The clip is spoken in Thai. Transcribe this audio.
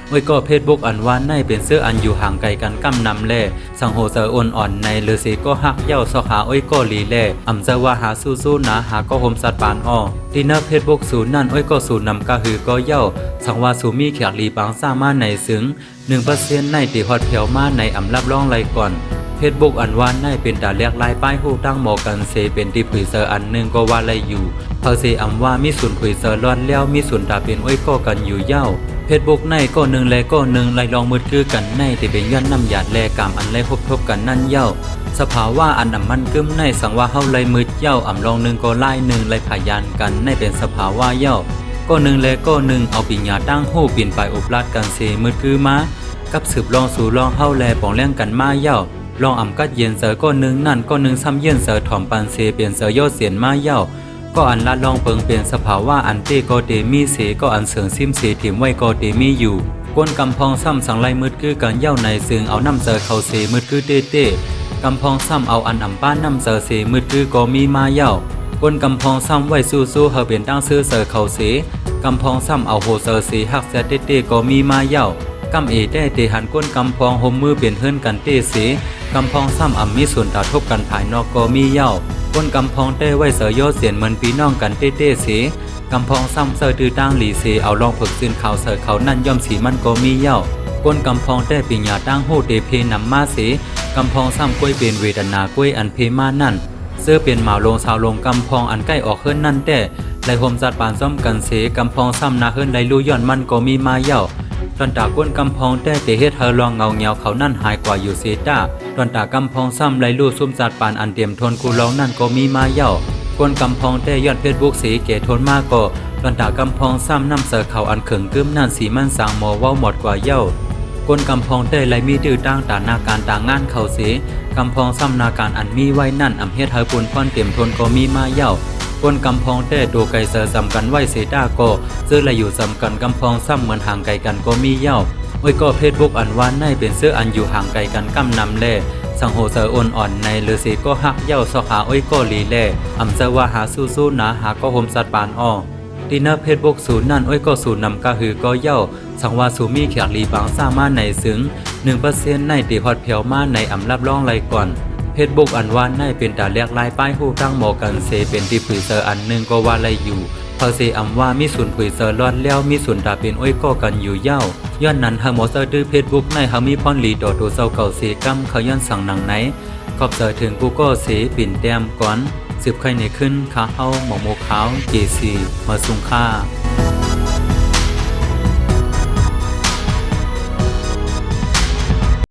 ไว้ก็เพจบุกอันว่าในเป็นเสื้ออันอยู่ห่างไกลกันกำนำแล่สังโหเสออ่อนอ่อนในเลือสีก็หักเย้าสหาอ้อยก็ลีแล่อำเจว่าหาสู้ๆนะหาก็โฮมสัตว์ปานอ้อที่หน้าเพจบุกศูนย์นั่นอ้อยก็ศูนย์นำกะหือก็เย้าสังว่าสูมีแขกลีบางสามารถในซึ้ง 1% ในตีฮอดเพียวมาในอำรับรองไรก่อนเพจบุกอันว่าในเป็นตาเรียกลายป้ายฮู้ตั้งหมอกันเซเป็นที่ผือเซออันนึงก็ว่าไรอยู่เขาเซอำว่ามีศูนย์ผือเซอร้อนแล้วมีศูนย์ตาเป็นอ้อยก็กันอยู่เย้าเพจบุกในก็หนึ่งแลก็หนึ่งไล่ลองมืดคือกันในที่เป็นย้อนน้ำหยาดแลกามอันไล่ทบกันนั่นเย้าสภาวะอันมันกึมในสังว่าเฮาไล่มืดเย้าอำลองหนึ่งก็ไล่หนึ่งไล่พยานกันในเป็นสภาวะเย้าก็หนึ่งแลก็หนึ่งเอาปิญญาตั้งหู้ปิ่นไปอบลาดกันเซมืดคือมากับสืบลองสู่ลองเฮาแลป่องแล่งกันมาเย้าลองอ่ำกัดเย็นเสือก็หนึ่งนั่นก็หนึ่งซ้ำเย็นเสือถ่อมปันเซเปลี่ยนเสือยอดเสียนมาเย้าก็อันละลองเปิงเปลี่ยนสภาวะอันเต้ก็เตมีเสก็อันเสืองซิมเสถิ่มไว้ก็เตมีอยู่ก้นกำพองซ้ำสังไลมืดคือกันเย้าในซึ่งเอาน้ำเสือเข้าเสมืดคือเต้กำพองซ้ำเอาอันอ่ำป้านน้ำเสือเสมืดคือก็มีมาเย้าก้นกำพองซ้ำไว้สู้เฮาเป็นตั้งซื้อเสือเข้าเสกำพองซ้ำเอาโหเสือเสหักเสเต้ก็มีมาเย้ากำเอได้เตหันก้นกำพองห่มมือเปลี่ยนเฮิรนกันเต้เสกำพองซ้ำอ่ำมีส่วนตาทบกันภายนอกก็มีเย้าก้นกำพองเต้ไว้เสือยอดเสียนเหมือนพี่น้องกันเต้เสกำพองซ้ำเสือตือตั้งหลีเสเอาลองฝึกซึนข่าวเสือเขานั่นย่อมสีมันก็มีเย้าก้นกำพองเต้ปิญญาตั้งโหเตเพนำมาเสกำพองซ้ำกล้วยเป็นเวทนากล้วยอันเพมานั่นเสื้อเป็นหมาลงสาวลงกำพองอันใกล้ออกเฮิรนนั่นแต่ไล่โฮมจัดปานซ่อมกันเสกำพองซ้ำนาเฮิรนไล่ลู่ย้อนมันก็มีมาเย้าตอนตาก้นกำพองแต่เตเฮ็ดเธอลองเงาเงียวเขานั่นหายกว่าอยู่เซต้าตอนตากำพองซ้ำไรลู่ซุ่มจัดปานอันเตรียมทนกูลองนั่นก็มีมาเย้าก้นกำพองแต่ยอดเพชรบุกสีเกทนมากก็ตอนตากำพองซ้ำน้ำเสือเขาอันเขิงกึ้มนั่นสีมันสางหมอว่าหมดกว่าเย้าก้นกำพองแต่ไรมีดื้อตั้งตานาการต่างงานเขาเสกำพองซ้ำนาการอันมีไว้นั่นอำเฮ็ดเธอปุ่นพรเตรียมทนก็มีมาเย้าก้นกำพองแต่ตัวไก่เสือสำกันไว้เซต้าก็ซื้อและอยู่สำกันกำพองซ้ำเหมือนห่างไกลกันก็มีเย้าไว้ก็เพจบุกอันว่าในเป็นเสื้ออันอยู่ห่างไกลกันกำนำแล่สังโหเสืออ่อนอ่อนในเลือสีก็หักเย้าสหาอ้อยก็ลีแล่อำเจว่าหาสู้ๆนะหาก็โฮมสัตว์ปานอ้อที่หน้าเพจบุกศูนย์นั่นอ้อยก็ศูนย์นำกะหือก็เย้าสังว่าสูมีแขกลีบางสามารถในซึ้ง 1% ในตีฮอดเพียวมาในอำรับรองไรก่อนเพจบุกอันว่าในเป็นตาเรียกลายป้ายฮู้ตั้งหมอกันเซเป็นที่ผือเซออันนึงก็ว่าไรอยู่เขาเซอำว่ามีศูนย์ผือเซอรอดแล้วมีศูนย์ตาเป็นอ้อยก็กันอยู่เย้าย้อนนั้นเฮาหมอเซอดื้อเพจบุกในเฮามีพรลีต่อตัวเซาเก่าเซกำเขาย้อนสั่งหนังไหนขอบเซอถึงกูก็เสปิ่นแต้มก่อนสืบใครในขึ้นขาเฮาหมอโมขาวเจซีมาสุงค่า